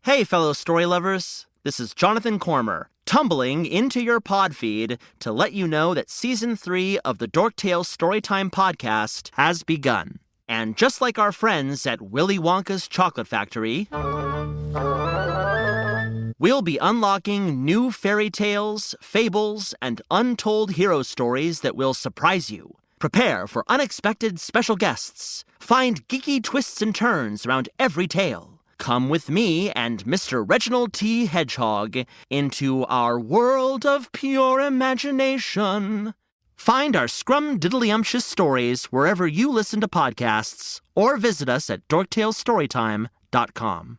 Hey, fellow story lovers. This is Jonathan Cormer, tumbling into your pod feed to let you know that Season 3 of the Dorktales Storytime podcast has begun. And just like our friends at Willy Wonka's Chocolate Factory, we'll be unlocking new fairy tales, fables, and untold hero stories that will surprise you. Prepare for unexpected special guests. Find geeky twists and turns around every tale. Come with me and Mr. Reginald T. Hedgehog into our world of pure imagination. Find our scrum-diddly-umptious stories wherever you listen to podcasts or visit us at dorktalestorytime.com.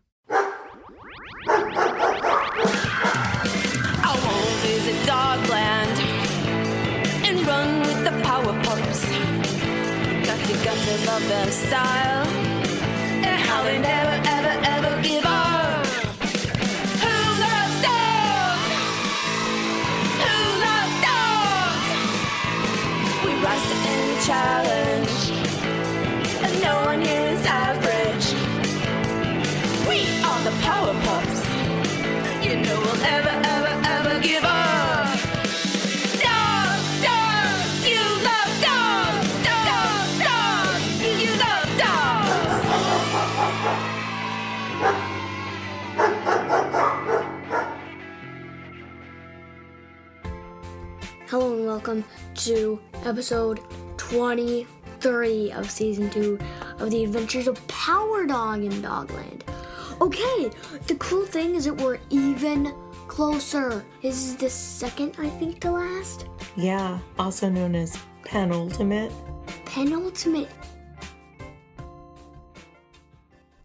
I won't visit Dogland and run with the power pups. Got to love their style and how they never, ever give up. Who loves dogs? Who loves dogs? We rise to any challenge, and no one here is average. We are the power pups. You know we'll ever give up. Dogs, dogs, you love dogs. Dogs, dogs, you love dogs. Hello and welcome to episode 23 of season 2 of the Adventures of Power Dog in Dogland. Okay, the cool thing is that we're even closer. This is the second, I think, to last. Yeah, also known as penultimate. Penultimate.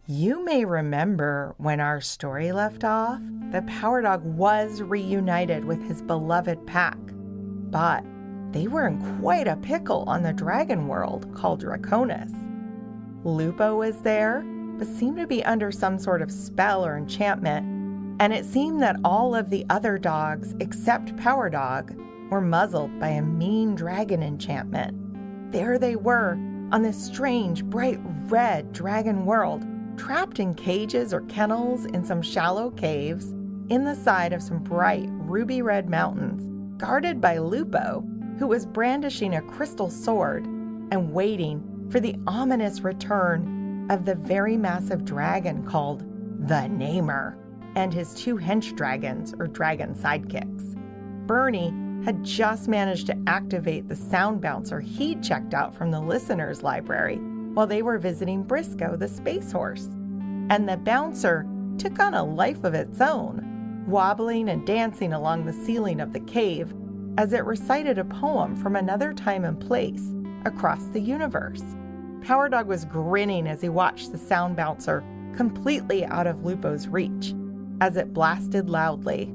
You may remember when our story left off, the Power Dog was reunited with his beloved pack, but they were in quite a pickle on the dragon world called Draconis. Lupo was there, but seemed to be under some sort of spell or enchantment, and it seemed that all of the other dogs except Power Dog were muzzled by a mean dragon enchantment. There they were on this strange, bright red dragon world, trapped in cages or kennels in some shallow caves in the side of some bright ruby red mountains, guarded by Lupo, who was brandishing a crystal sword and waiting for the ominous return of the very massive dragon called the Namer and his 2 hench dragons or dragon sidekicks. Bernie had just managed to activate the sound bouncer he'd checked out from the listener's library while they were visiting Briscoe, the space horse. And the bouncer took on a life of its own, wobbling and dancing along the ceiling of the cave as it recited a poem from another time and place across the universe. Power Dog was grinning as he watched the sound bouncer completely out of Lupo's reach as it blasted loudly.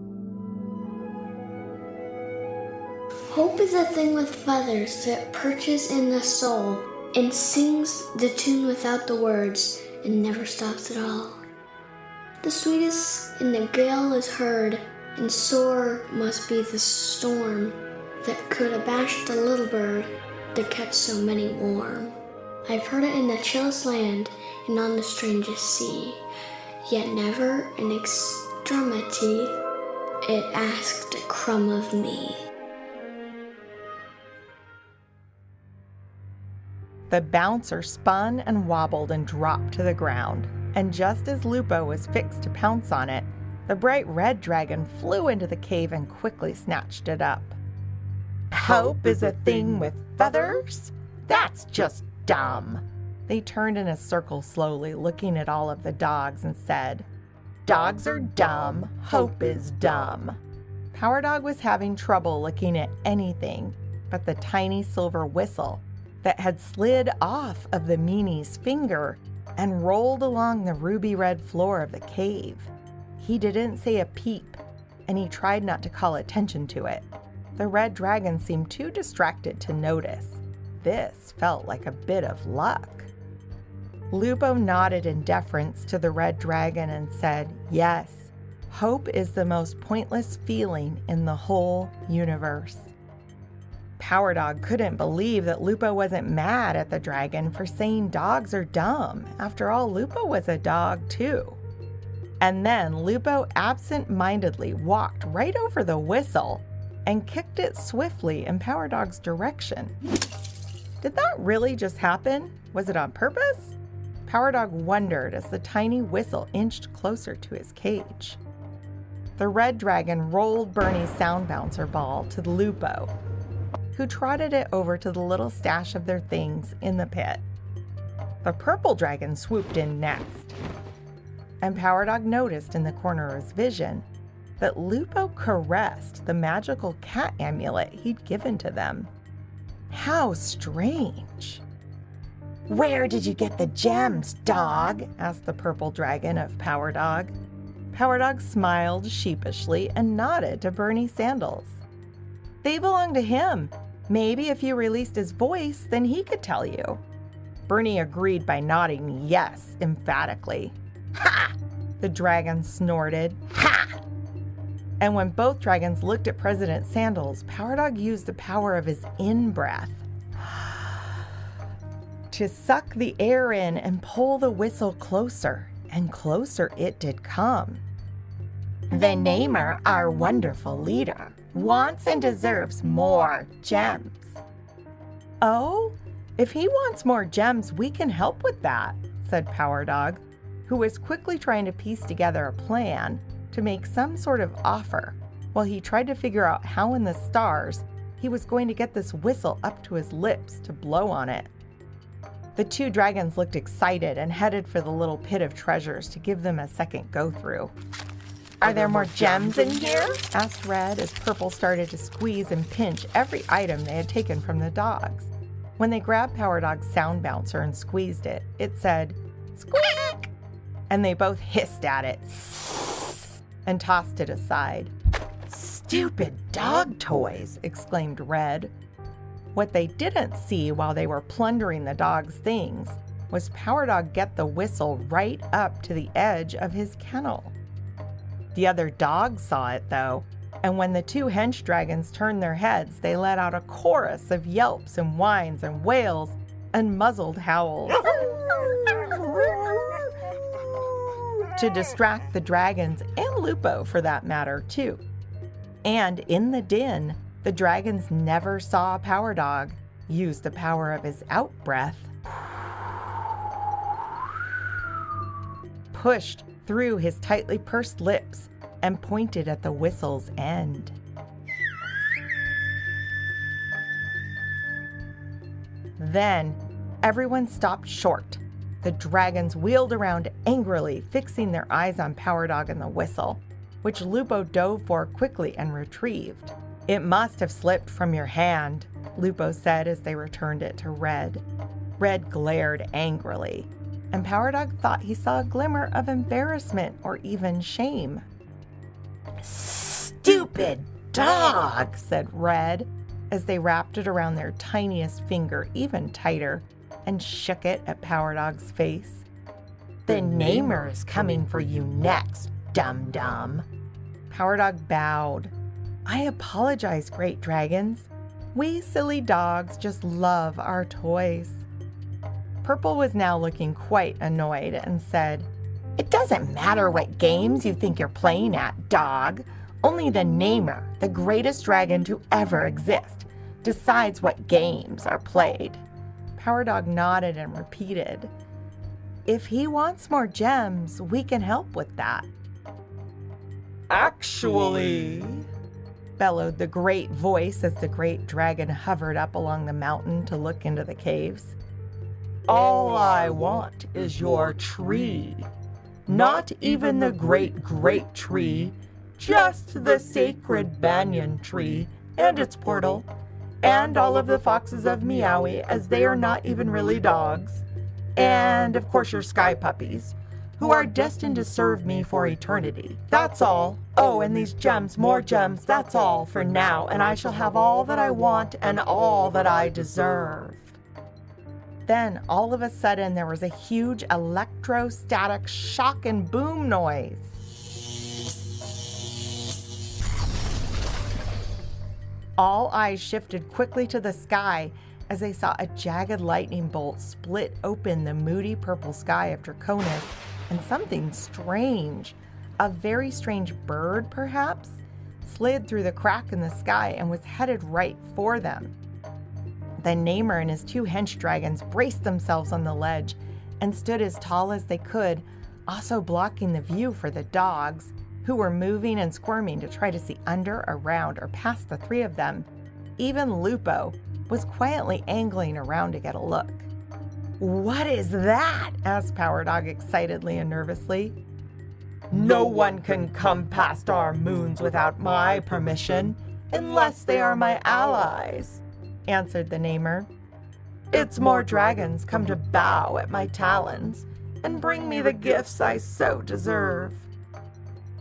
Hope is a thing with feathers that perches in the soul and sings the tune without the words and never stops at all. The sweetest in the gale is heard, and sore must be the storm that could abash the little bird that catch so many warm. I've heard it in the chillest land and on the strangest sea, yet never in extremity it asked a crumb of me. The bouncer spun and wobbled and dropped to the ground, and just as Lupo was fixed to pounce on it, the bright red dragon flew into the cave and quickly snatched it up. Hope is a thing with feathers? That's just dumb. They turned in a circle slowly, looking at all of the dogs, and said, Dogs are dumb, hope is dumb. Power Dog was having trouble looking at anything but the tiny silver whistle that had slid off of the meanie's finger and rolled along the ruby red floor of the cave. He didn't say a peep, and he tried not to call attention to it. The red dragon seemed too distracted to notice. This felt like a bit of luck. Lupo nodded in deference to the red dragon and said, Yes, hope is the most pointless feeling in the whole universe. Power Dog couldn't believe that Lupo wasn't mad at the dragon for saying dogs are dumb. After all, Lupo was a dog too. And then Lupo absent-mindedly walked right over the whistle and kicked it swiftly in Power Dog's direction. Did that really just happen? Was it on purpose? Power Dog wondered as the tiny whistle inched closer to his cage. The red dragon rolled Bernie's sound bouncer ball to Lupo, who trotted it over to the little stash of their things in the pit. The purple dragon swooped in next, and Power Dog noticed in the corner of his vision that Lupo caressed the magical cat amulet he'd given to them. How strange. "Where did you get the gems, dog?" asked the purple dragon of Power Dog. Power Dog smiled sheepishly and nodded to Bernie Sandals. "They belong to him. Maybe if you released his voice, then he could tell you." Bernie agreed by nodding yes emphatically. "Ha!" the dragon snorted. "Ha!" And when both dragons looked at President Sandals, Power Dog used the power of his in-breath to suck the air in and pull the whistle closer, and closer it did come. "The Namer, our wonderful leader, wants and deserves more gems." "Oh, if he wants more gems, we can help with that," said Power Dog, who was quickly trying to piece together a plan to make some sort of offer while he tried to figure out how in the stars he was going to get this whistle up to his lips to blow on it. The two dragons looked excited and headed for the little pit of treasures to give them a second go-through. "Are there more gems in here?" asked Red as Purple started to squeeze and pinch every item they had taken from the dogs. When they grabbed Power Dog's sound bouncer and squeezed it, it said, "Squeak!" and they both hissed at it and tossed it aside. "Stupid dog toys!" exclaimed Red. What they didn't see while they were plundering the dog's things was Power Dog get the whistle right up to the edge of his kennel. The other dogs saw it, though, and when the two hench dragons turned their heads, they let out a chorus of yelps and whines and wails and muzzled howls to distract the dragons and Lupo, for that matter, too. And in the din, the dragons never saw Power Dog use the power of his out-breath, pushed through his tightly pursed lips, and pointed at the whistle's end. Then, everyone stopped short. The dragons wheeled around angrily, fixing their eyes on Power Dog and the whistle, which Lupo dove for quickly and retrieved. "It must have slipped from your hand," Lupo said as they returned it to Red. Red glared angrily, and Power Dog thought he saw a glimmer of embarrassment or even shame. "Stupid dog," said Red, as they wrapped it around their tiniest finger even tighter and shook it at Power Dog's face. "The Namer is coming for you next, dum-dum." Power Dog bowed. "I apologize, great dragons. We silly dogs just love our toys." Purple was now looking quite annoyed and said, "It doesn't matter what games you think you're playing at, dog. Only the Namer, the greatest dragon to ever exist, decides what games are played." Power Dog nodded and repeated, "If he wants more gems, we can help with that." "Actually," bellowed the great voice as the great dragon hovered up along the mountain to look into the caves, "all I want is your tree. Not even the great tree, just the sacred banyan tree and its portal, and all of the foxes of Meowie, as they are not even really dogs, and of course your sky puppies, who are destined to serve me for eternity. That's all. Oh, and these gems, more gems, that's all for now, and I shall have all that I want and all that I deserve." Then, all of a sudden, there was a huge electrostatic shock and boom noise. All eyes shifted quickly to the sky as they saw a jagged lightning bolt split open the moody purple sky of Draconis, and something strange, A very strange bird, perhaps, slid through the crack in the sky and was headed right for them. The Namer and his 2 hench dragons braced themselves on the ledge and stood as tall as they could, also blocking the view for the dogs, who were moving and squirming to try to see under, around, or past the 3 of them. Even Lupo was quietly angling around to get a look. "What is that?" asked Power Dog excitedly and nervously. "No one can come past our moons without my permission, unless they are my allies," answered the Namer. "It's more dragons come to bow at my talons and bring me the gifts I so deserve."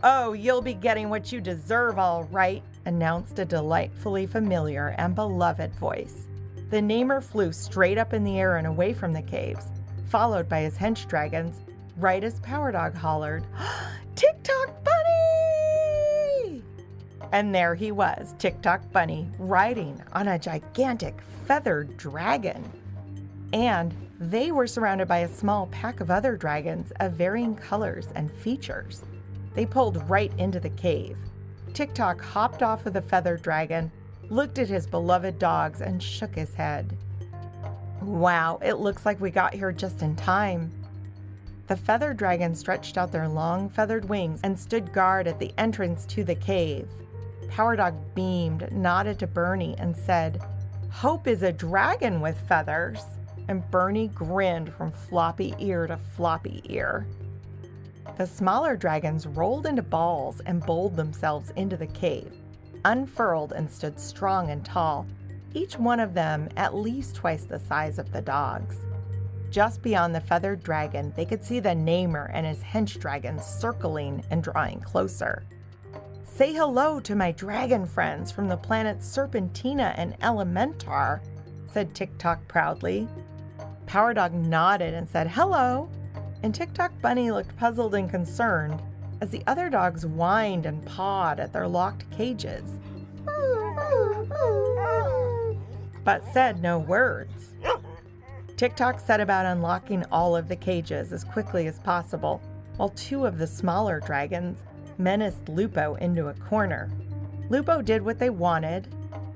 "Oh, you'll be getting what you deserve, all right," announced a delightfully familiar and beloved voice. The Namer flew straight up in the air and away from the caves, followed by his hench dragons, right as Power Dog hollered, "Tick-Tock Bunny!" And there he was, Tick-Tock Bunny, riding on a gigantic feathered dragon. And they were surrounded by a small pack of other dragons of varying colors and features. They pulled right into the cave. Tick-Tock hopped off of the feathered dragon, looked at his beloved dogs, and shook his head. "Wow, it looks like we got here just in time." The feathered dragons stretched out their long feathered wings and stood guard at the entrance to the cave. Power Dog beamed, nodded to Bernie, and said, "Hope is a dragon with feathers." And Bernie grinned from floppy ear to floppy ear. The smaller dragons rolled into balls and bowled themselves into the cave, unfurled and stood strong and tall, each one of them at least twice the size of the dogs. Just beyond the feathered dragon, they could see the Namer and his hench dragons circling and drawing closer. "Say hello to my dragon friends from the planets Serpentina and Elementar," said Tick-Tock proudly. Power Dog nodded and said hello, and Tick-Tock Bunny looked puzzled and concerned as the other dogs whined and pawed at their locked cages, but said no words. Tick-Tock set about unlocking all of the cages as quickly as possible, while 2 of the smaller dragons menaced Lupo into a corner. Lupo did what they wanted,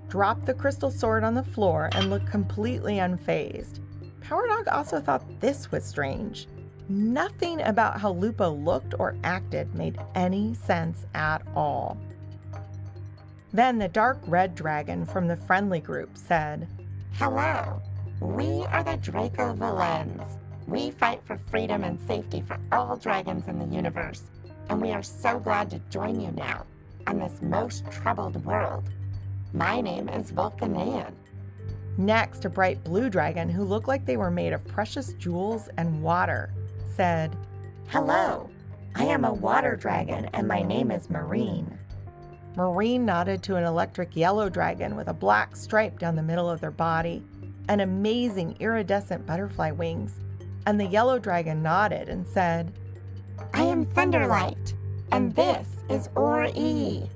dropped the crystal sword on the floor, and looked completely unfazed. Power Dog also thought this was strange. Nothing about how Lupo looked or acted made any sense at all. Then the dark red dragon from the friendly group said, "Hello, we are the Draco Valens. We fight for freedom and safety for all dragons in the universe, and we are so glad to join you now on this most troubled world. My name is Vulcanean." Next, a bright blue dragon who looked like they were made of precious jewels and water said, "Hello, I am a water dragon and my name is Marine." Marine nodded to an electric yellow dragon with a black stripe down the middle of their body and amazing iridescent butterfly wings, and the yellow dragon nodded and said, "I am Thunderlight, and this is Or-E."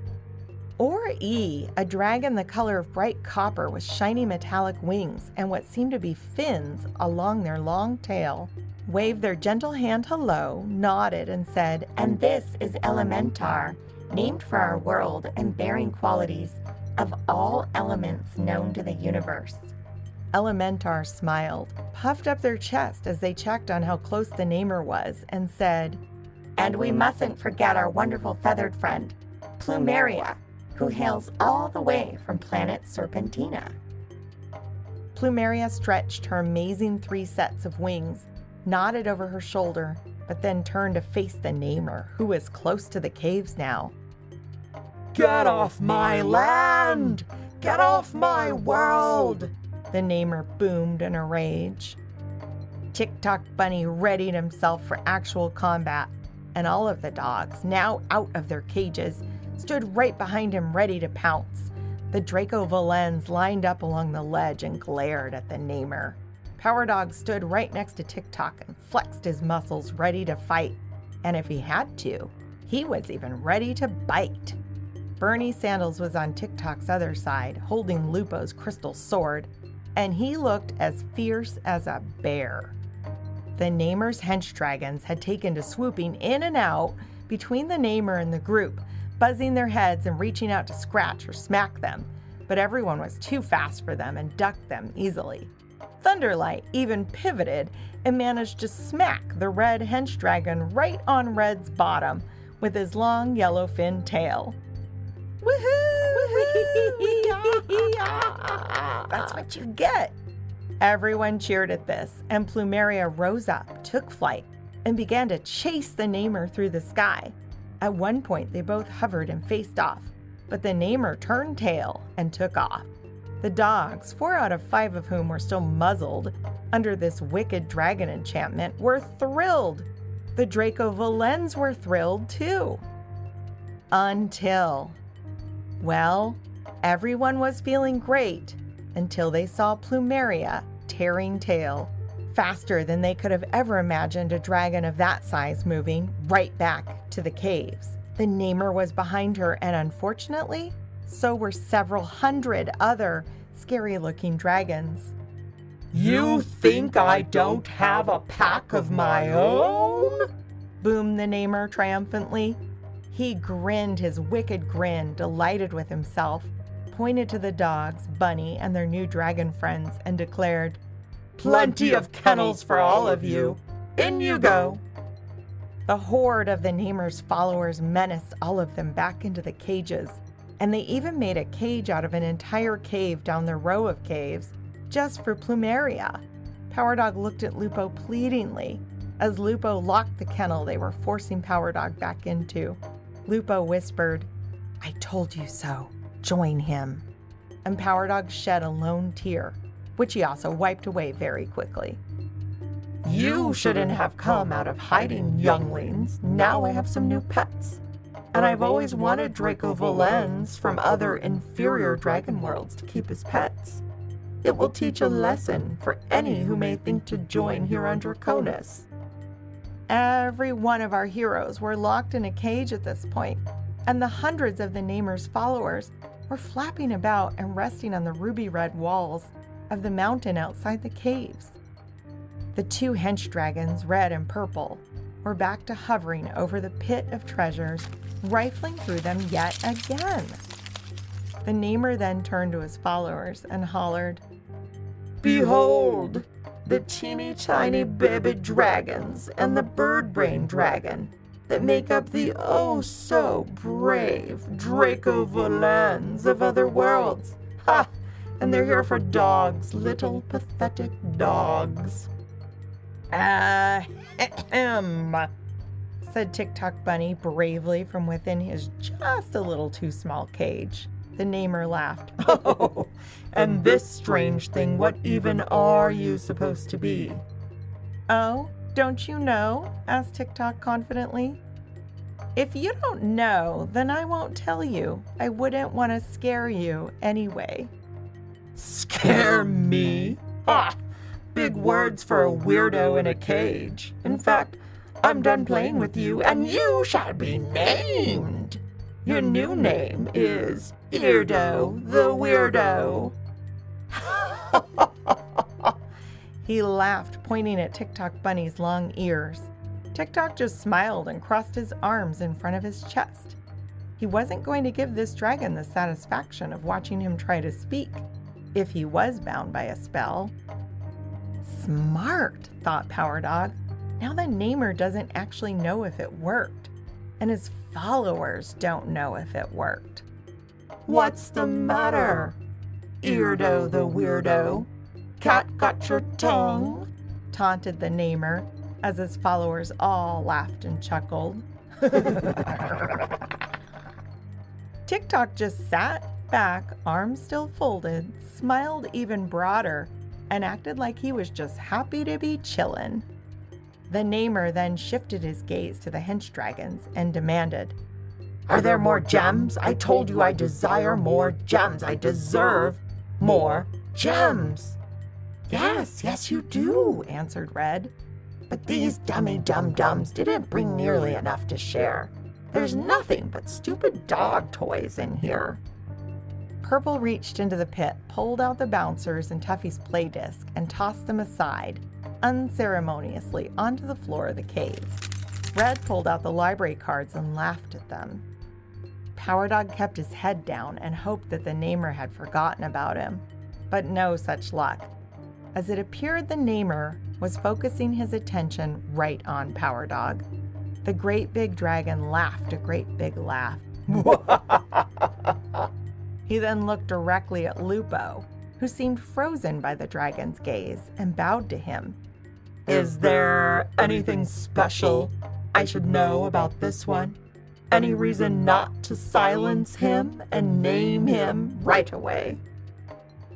Or-E, a dragon the color of bright copper with shiny metallic wings and what seemed to be fins along their long tail, waved their gentle hand hello, nodded, and said, "And this is Elementar, named for our world and bearing qualities of all elements known to the universe." Elementar smiled, puffed up their chest as they checked on how close the Namer was, and said, "And we mustn't forget our wonderful feathered friend, Plumeria, who hails all the way from planet Serpentina." Plumeria stretched her amazing 3 sets of wings, nodded over her shoulder, but then turned to face the Namer, who was close to the caves now. "Get off my land! Get off my world!" the Namer boomed in a rage. Tick-Tock Bunny readied himself for actual combat, and all of the dogs, now out of their cages, stood right behind him ready to pounce. The Draco Valens lined up along the ledge and glared at the Namer. Power Dog stood right next to Tick-Tock and flexed his muscles ready to fight, and if he had to, he was even ready to bite. Bernie Sandals was on Tick-Tock's other side, holding Lupo's crystal sword, and he looked as fierce as a bear. The Namer's hench dragons had taken to swooping in and out, between the namer and the group, buzzing their heads and reaching out to scratch or smack them, but everyone was too fast for them and ducked them easily. Thunderlight even pivoted and managed to smack the red hench dragon right on Red's bottom with his long yellow-finned tail. Woohoo! That's what you get. Everyone cheered at this, and Plumeria rose up, took flight, and began to chase the namer through the sky. At one point, they both hovered and faced off, but the namer turned tail and took off. The dogs, 4 out of 5 of whom were still muzzled under this wicked dragon enchantment, were thrilled. The Draco Valens were thrilled too. Until, well, everyone was feeling great until they saw Plumeria tearing tail, faster than they could have ever imagined a dragon of that size moving right back to the caves. The namer was behind her, and unfortunately, so were several hundred other scary-looking dragons. You think I don't have a pack of my own? Boomed the namer triumphantly. He grinned his wicked grin, delighted with himself, pointed to the dogs, Bunny, and their new dragon friends, and declared, Plenty of kennels for all of you. In you go. The horde of the namer's followers menaced all of them back into the cages, and they even made a cage out of an entire cave down the row of caves just for Plumeria. Power Dog looked at Lupo pleadingly as Lupo locked the kennel they were forcing Power Dog back into. Lupo whispered, I told you so. Join him. And Power Dog shed a lone tear, which he also wiped away very quickly. You shouldn't have come out of hiding, younglings. Now I have some new pets. And I've always wanted Draco Valens from other inferior dragon worlds to keep as pets. It will teach a lesson for any who may think to join here on Draconis. Every one of our heroes were locked in a cage at this point, and the hundreds of the namer's followers were flapping about and resting on the ruby-red walls of the mountain outside the caves. The 2 hench dragons, red and purple, were back to hovering over the pit of treasures, rifling through them yet again. The namer then turned to his followers and hollered, Behold, the teeny tiny baby dragons and the bird brain dragon that make up the oh-so-brave Draco Valens of other worlds. Ha! And they're here for dogs, little pathetic dogs. Ahem, said TikTok Bunny bravely from within his just a little too small cage. The namer laughed. Oh, and this strange thing, what even are you supposed to be? Oh, don't you know? Asked TikTok confidently. If you don't know, then I won't tell you. I wouldn't want to scare you anyway. Scare me? Ha! Big words for a weirdo in a cage. In fact, I'm done playing with you, and you shall be named. Your new name is Eardo the Weirdo. He laughed, pointing at TikTok Bunny's long ears. TikTok just smiled and crossed his arms in front of his chest. He wasn't going to give this dragon the satisfaction of watching him try to speak, if he was bound by a spell. Smart, thought Power Dog. Now the namer doesn't actually know if it worked, and his followers don't know if it worked. What's the matter, Eardo the Weirdo? Cat got your tongue? Taunted the namer as his followers all laughed and chuckled. TikTok just sat back, arms still folded, smiled even broader, and acted like he was just happy to be chillin'. The namer then shifted his gaze to the hench dragons and demanded, Are there more gems? I told you I desire more gems. I deserve more gems. Yes, you do, answered Red. But these dummy dum-dums didn't bring nearly enough to share. There's nothing but stupid dog toys in here. Purple reached into the pit, pulled out the bouncers and Tuffy's play disc, and tossed them aside, unceremoniously, onto the floor of the cave. Red pulled out the library cards and laughed at them. Power Dog kept his head down and hoped that the namer had forgotten about him, but no such luck. As it appeared the namer was focusing his attention right on Power Dog. The great big dragon laughed a great big laugh. He then looked directly at Lupo, who seemed frozen by the dragon's gaze, and bowed to him. Is there anything special I should know about this one? Any reason not to silence him and name him right away?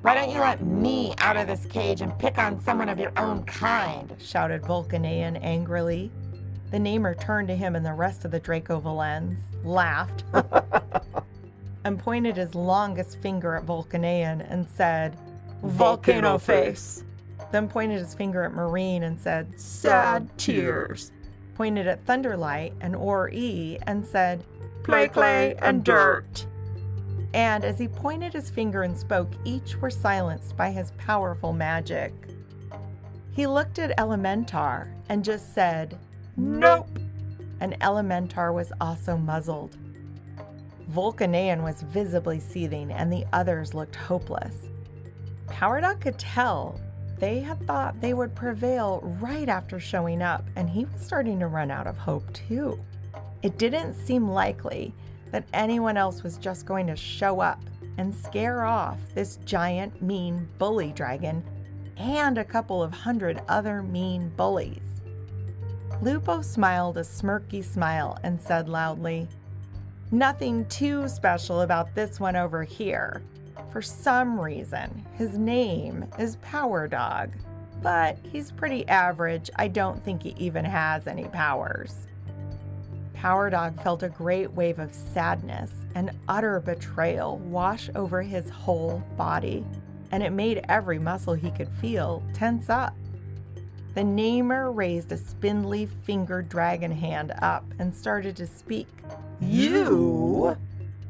Why don't you let me out of this cage and pick on someone of your own kind? Shouted Vulcanian angrily. The namer turned to him and the rest of the Draco Valens, laughed, and pointed his longest finger at Vulcanian and said, Volcano face. Then pointed his finger at Marine and said, Sad tears. Pointed at Thunderlight and Or-E and said, Play clay and dirt. And as he pointed his finger and spoke, each were silenced by his powerful magic. He looked at Elementar and just said, Nope. And Elementar was also muzzled. Vulcanian was visibly seething and the others looked hopeless. Power Dog could tell they had thought they would prevail right after showing up, and he was starting to run out of hope too. It didn't seem likely that anyone else was just going to show up and scare off this giant, mean bully dragon and a couple of hundred other mean bullies. Lupo smiled a smirky smile and said loudly, Nothing too special about this one over here. For some reason, his name is Power Dog, but he's pretty average. I don't think he even has any powers. Power Dog felt a great wave of sadness and utter betrayal wash over his whole body, and it made every muscle he could feel tense up. The namer raised a spindly fingered dragon hand up and started to speak. You?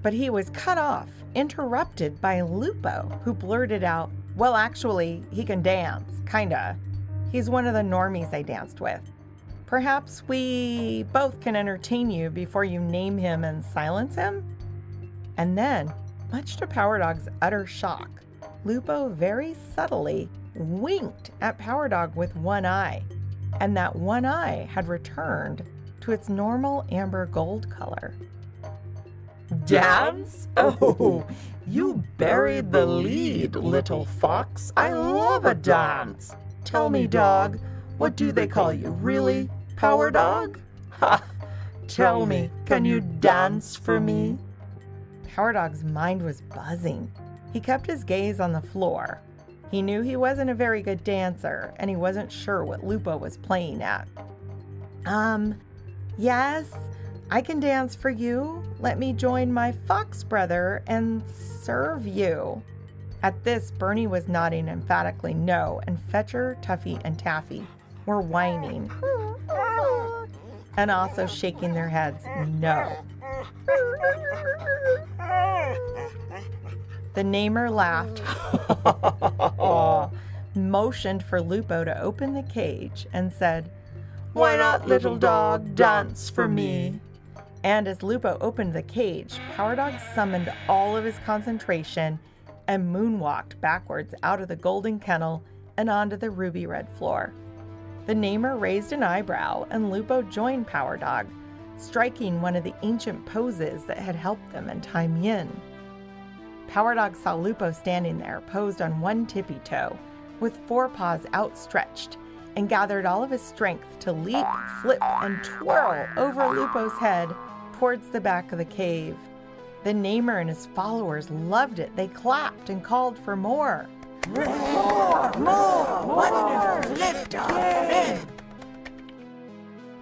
But he was cut off, interrupted by Lupo, who blurted out, Well, actually, he can dance, kinda. He's one of the normies I danced with. Perhaps we both can entertain you before you name him and silence him? And then, much to Power Dog's utter shock, Lupo very subtly winked at Power Dog with one eye, and that one eye had returned to its normal amber gold color. Dance? Oh, you buried the lead, little fox. I love a dance. Tell me, dog, what do they call you, really? Power Dog? Ha! Tell me, can you dance for me? Power Dog's mind was buzzing. He kept his gaze on the floor. He knew he wasn't a very good dancer, and he wasn't sure what Lupo was playing at. Yes, I can dance for you. Let me join my fox brother and serve you. At this, Bernie was nodding emphatically no, and Fetcher, Tuffy, and Taffy were whining and also shaking their heads no. The namer laughed, motioned for Lupo to open the cage, and said, Why not, little dog, dance for me? And as Lupo opened the cage, Power Dog summoned all of his concentration and moonwalked backwards out of the golden kennel and onto the ruby red floor. The namer raised an eyebrow, and Lupo joined Power Dog, striking one of the ancient poses that had helped them in time yin. Power Dog saw Lupo standing there, posed on one tippy toe, with forepaws outstretched, and gathered all of his strength to leap, flip, and twirl over Lupo's head towards the back of the cave. The namer and his followers loved it. They clapped and called for more. More! Flip, dog, flip!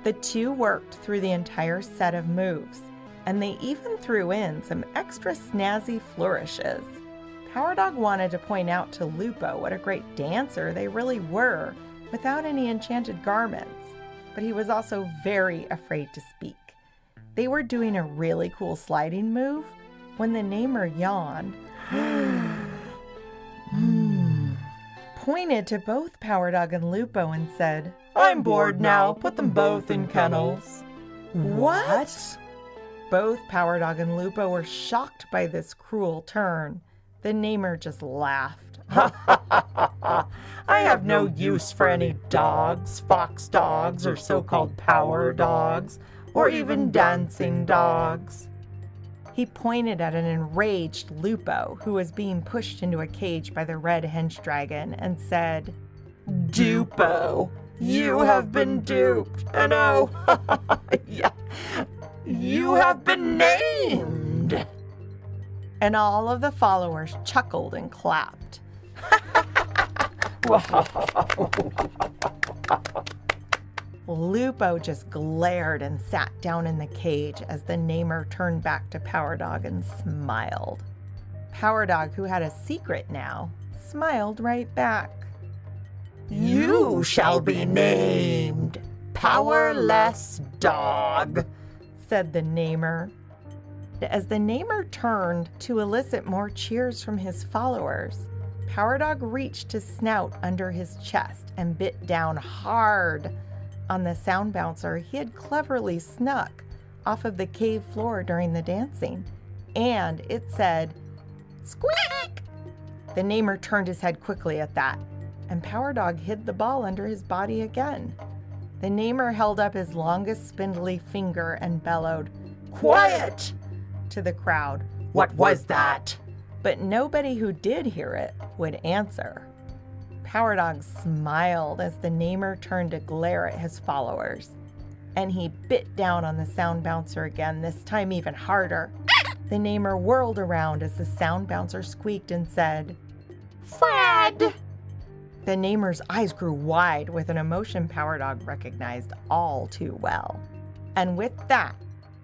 The two worked through the entire set of moves, and they even threw in some extra snazzy flourishes. Power Dog wanted to point out to Lupo what a great dancer they really were without any enchanted garments, but he was also very afraid to speak. They were doing a really cool sliding move when the namer yawned, pointed to both Power Dog and Lupo and said, I'm bored now. Put them both in kennels. What? Both Power Dog and Lupo were shocked by this cruel turn. The namer just laughed. I have no use for any dogs, fox dogs, or so-called power dogs, or even dancing dogs. He pointed at an enraged Lupo who was being pushed into a cage by the red hench dragon and said, Dupo, you have been duped, and oh, yeah, you have been named. And all of the followers chuckled and clapped. Lupo just glared and sat down in the cage as the namer turned back to Power Dog and smiled. Power Dog, who had a secret now, smiled right back. You shall be named Powerless Dog, said the namer. As the namer turned to elicit more cheers from his followers, Power Dog reached his snout under his chest and bit down hard on the sound bouncer he had cleverly snuck off of the cave floor during the dancing. And it said, "Squeak!" The namer turned his head quickly at that, and Power Dog hid the ball under his body again. The namer held up his longest spindly finger and bellowed, "Quiet!" to the crowd. What was that? But nobody who did hear it would answer. Power Dog smiled as the namer turned to glare at his followers, and he bit down on the sound bouncer again, this time even harder. The namer whirled around as the sound bouncer squeaked and said, "Fred!" The namer's eyes grew wide with an emotion Power Dog recognized all too well. And with that,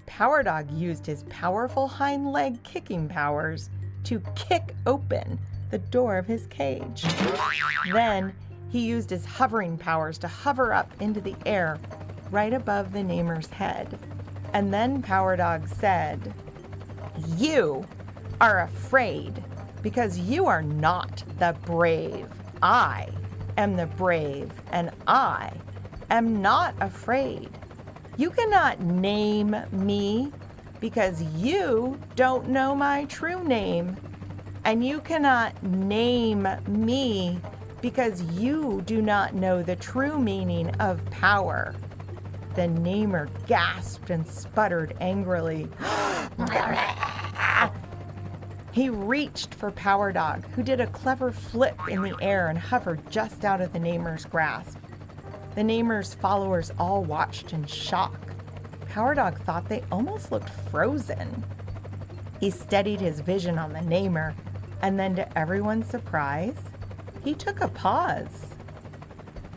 Power Dog used his powerful hind leg kicking powers to kick open the door of his cage. Then he used his hovering powers to hover up into the air right above the namer's head. And then Power Dog said, "You are afraid because you are not the brave. I am the brave, and I am not afraid. You cannot name me because you don't know my true name. And you cannot name me because you do not know the true meaning of power." The namer gasped and sputtered angrily. He reached for Power Dog, who did a clever flip in the air and hovered just out of the namer's grasp. The namer's followers all watched in shock. Power Dog thought they almost looked frozen. He steadied his vision on the namer, and then to everyone's surprise, he took a pause.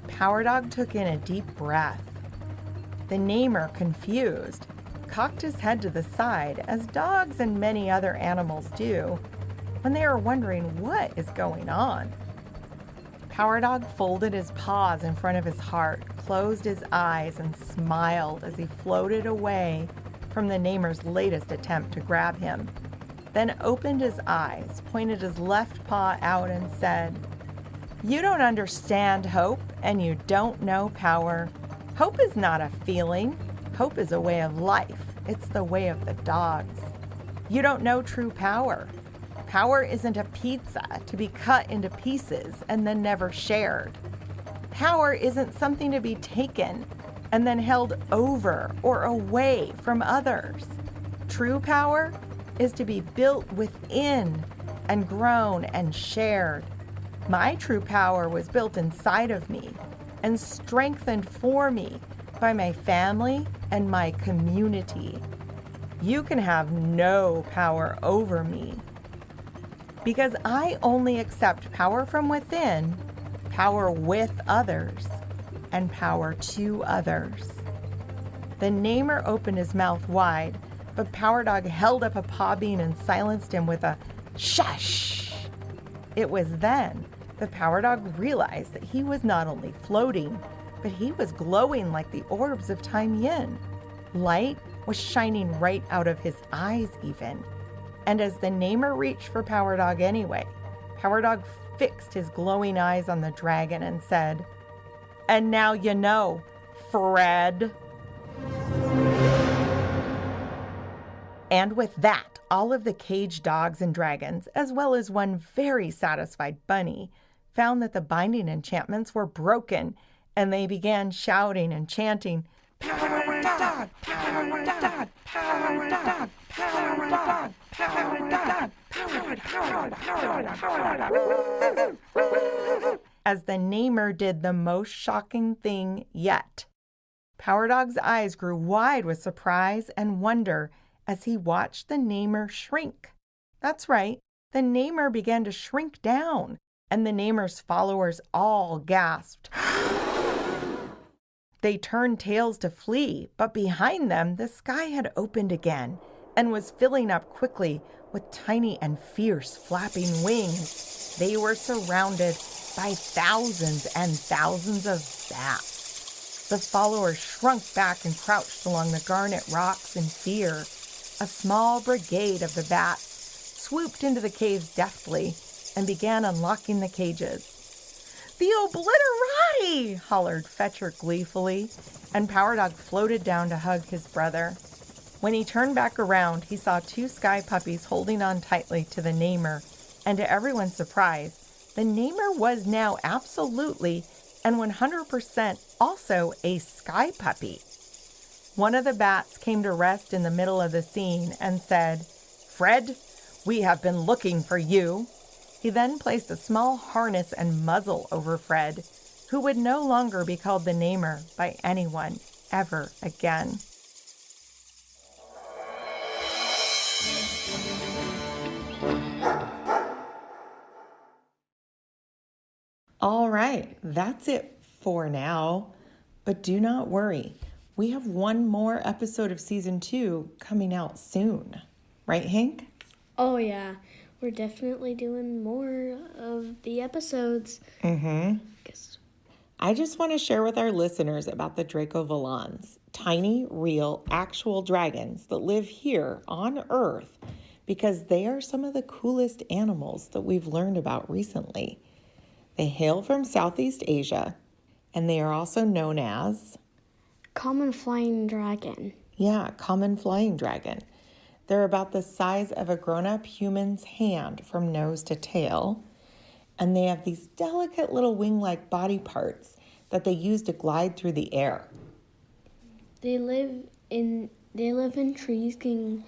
Power Dog took in a deep breath. The namer, confused, cocked his head to the side, as dogs and many other animals do when they are wondering what is going on. Power Dog folded his paws in front of his heart, closed his eyes, and smiled as he floated away from the namer's latest attempt to grab him. Then opened his eyes, pointed his left paw out, and said, "You don't understand hope, and you don't know power. Hope is not a feeling. Hope is a way of life. It's the way of the dogs. You don't know true power. Power isn't a pizza to be cut into pieces and then never shared. Power isn't something to be taken and then held over or away from others. True power is to be built within and grown and shared. My true power was built inside of me and strengthened for me by my family and my community. You can have no power over me because I only accept power from within, power with others, and power to others." The namer opened his mouth wide, but Power Dog held up a paw bean and silenced him with a shush. It was then that Power Dog realized that he was not only floating, but he was glowing like the orbs of Time Yin. Light was shining right out of his eyes even. And as the namer reached for Power Dog anyway, Power Dog fixed his glowing eyes on the dragon and said, "And now you know, Fred." And with that, all of the caged dogs and dragons, as well as one very satisfied bunny, found that the binding enchantments were broken, and they began shouting and chanting, Power dog, power dog, power dog, power dog, power dog, power dog. As the namer did the most shocking thing yet. Power Dog's eyes grew wide with surprise and wonder as he watched the namer shrink. That's right, the namer began to shrink down, and the namer's followers all gasped. They turned tails to flee, but behind them the sky had opened again and was filling up quickly with tiny and fierce flapping wings. They were surrounded by thousands and thousands of bats. The followers shrunk back and crouched along the garnet rocks in fear. A small brigade of the bats swooped into the caves deftly and began unlocking the cages. "The obliterati!" hollered Fetcher gleefully, and Power Dog floated down to hug his brother. When he turned back around, he saw two sky puppies holding on tightly to the namer, and to everyone's surprise, the namer was now absolutely and 100% also a sky puppy. One of the bats came to rest in the middle of the scene and said, "Fred, we have been looking for you." He then placed a small harness and muzzle over Fred, who would no longer be called the namer by anyone ever again. All right, that's it for now. But do not worry, we have one more episode of season 2 coming out soon. Right, Hank? Oh, yeah. We're definitely doing more of the episodes. I just want to share with our listeners about the Dracovolans, tiny, real, actual dragons that live here on Earth, because they are some of the coolest animals that we've learned about recently. They hail from Southeast Asia, and they are also known as... Common flying dragon. Yeah, common flying dragon. They're about the size of a grown-up human's hand from nose to tail, and they have these delicate little wing-like body parts that they use to glide through the air. They live in trees, can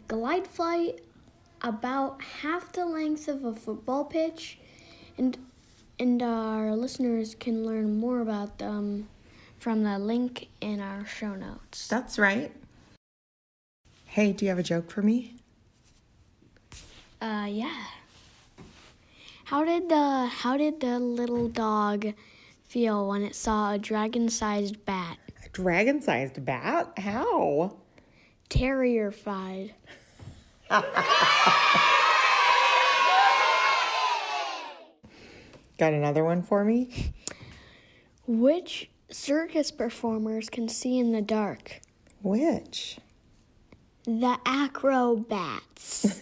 glide fly about half the length of a football pitch, and our listeners can learn more about them from the link in our show notes. That's right. Hey, do you have a joke for me? Yeah. How did the little dog feel when it saw a dragon-sized bat? A dragon-sized bat? How? Terrified. Got another one for me? Which circus performers can see in the dark? Which? The acrobats.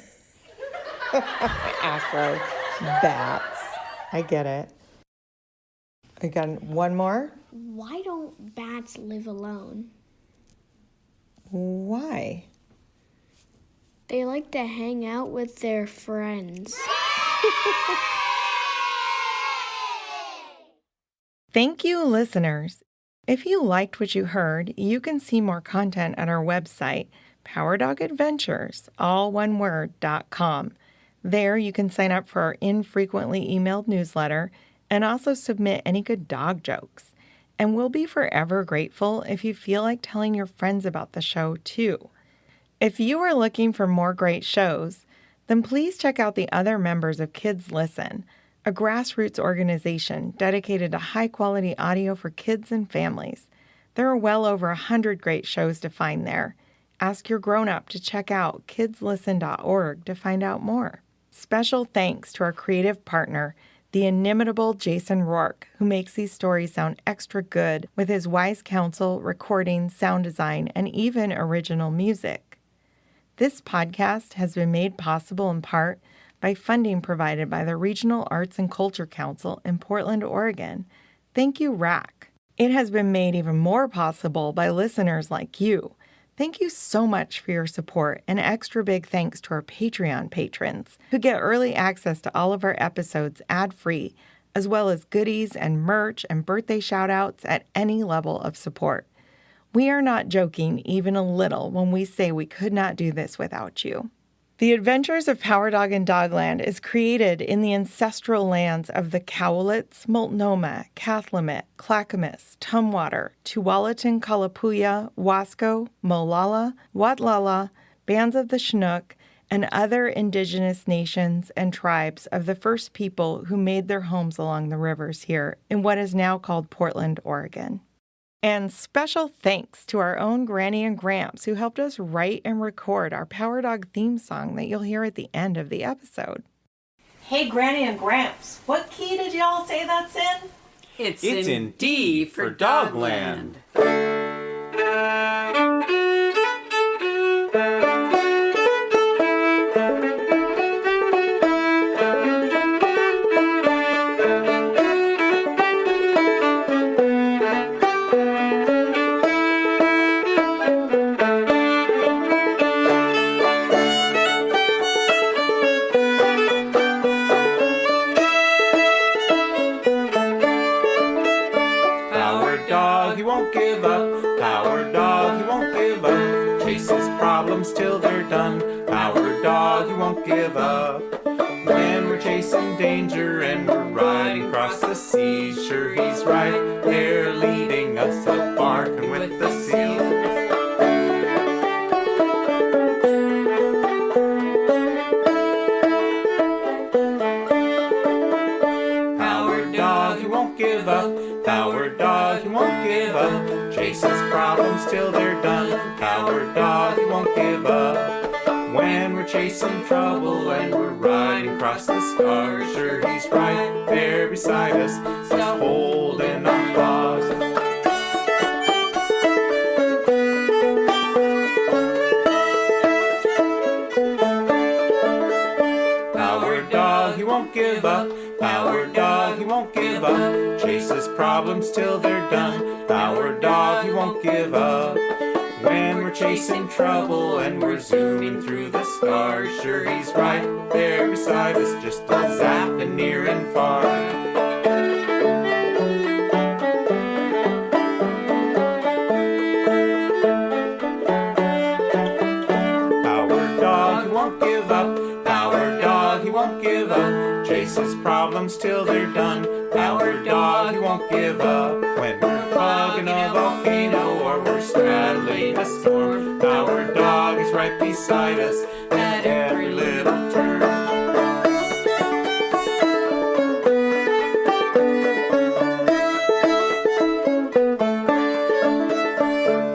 Acrobats. I get it. I got one more? Why don't bats live alone? Why? They like to hang out with their friends. Thank you, listeners. If you liked what you heard, you can see more content at our website, PowerDogAdventures, all one word, .com. There you can sign up for our infrequently emailed newsletter and also submit any good dog jokes. And we'll be forever grateful if you feel like telling your friends about the show too. If you are looking for more great shows, then please check out the other members of Kids Listen, a grassroots organization dedicated to high-quality audio for kids and families. There are well over 100 great shows to find there. Ask your grown-up to check out kidslisten.org to find out more. Special thanks to our creative partner, the inimitable Jason Rourke, who makes these stories sound extra good with his wise counsel, recording, sound design, and even original music. This podcast has been made possible in part by funding provided by the Regional Arts and Culture Council in Portland, Oregon. Thank you, RAC. It has been made even more possible by listeners like you. Thank you so much for your support, and extra big thanks to our Patreon patrons who get early access to all of our episodes ad-free, as well as goodies and merch and birthday shout-outs at any level of support. We are not joking even a little when we say we could not do this without you. The Adventures of Power Dog in Dogland is created in the ancestral lands of the Cowlitz, Multnomah, Kathlamet, Clackamas, Tumwater, Tualatin Kalapuya, Wasco, Molalla, Watlala, bands of the Chinook, and other indigenous nations and tribes of the first people who made their homes along the rivers here in what is now called Portland, Oregon. And special thanks to our own Granny and Gramps who helped us write and record our Power Dog theme song that you'll hear at the end of the episode. Hey, Granny and Gramps, what key did y'all say that's in? It's in D for Dogland. Till they're done. Power dog, he won't give up. When we're chasing danger and we're riding across the seas, sure he's right there leading us up, barking with the seals. Power dog, he won't give up. Power dog, he won't give up. Chases problems till they're done. Power dog, he won't give up. When we're chasing trouble and we're riding across the stars, sure he's right there beside us, just holding our paws. Power dog, he won't give up. Power dog, he won't give up. Chases problems till they're done. Power dog, he won't give up. When we're chasing trouble and we're zooming through the stars, sure he's right there beside us, just a zapping near and far. Power dog, he won't give up. Power dog, he won't give up. Chases problems till they're done. Power dog, he won't give up. When we're plugging a volcano or we're straddling a storm, Power dog is right beside us at every little turn.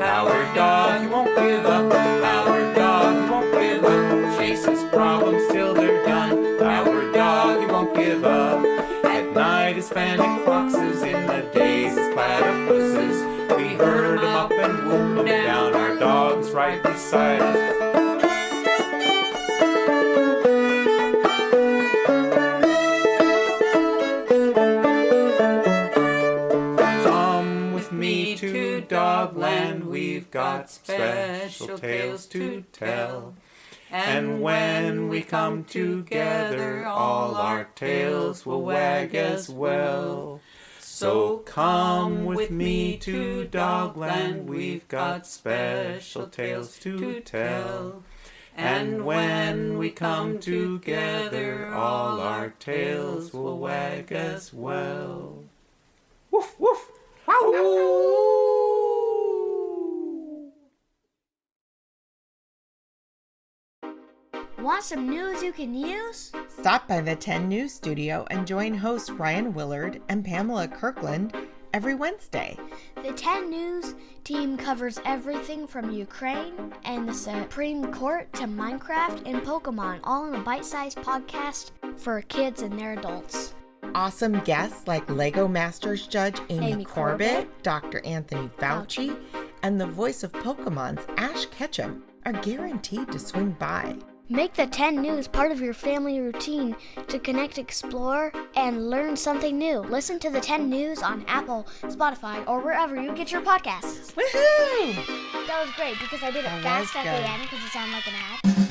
Power dog, he won't give up. Power dog, he won't give up. Chases problems till they're done. Power dog, he won't give up. At night his panic foxes, in the days his platypuses. We herd him up and whoop him down. Our dog's right beside us. Come with me to Dogland. We've got special tales to tell. And when we come together, all our tails will wag as well. So come with me to Dogland, we've got special tales to tell. And when we come together, all our tails will wag as well. Woof, woof, wow. Want some news you can use? Stop by the 10 News Studio and join hosts Ryan Willard and Pamela Kirkland every Wednesday. The 10 News team covers everything from Ukraine and the Supreme Court to Minecraft and Pokemon, all in a bite-sized podcast for kids and their adults. Awesome guests like Lego Masters Judge Amy Corbett, Corbett, Dr. Anthony Fauci, and the voice of Pokemon's Ash Ketchum are guaranteed to swing by. Make the 10 News part of your family routine to connect, explore, and learn something new. Listen to the 10 News on Apple, Spotify, or wherever you get your podcasts. Woohoo! That was great because I did it That fast was at good. the end because it sounded like an ad.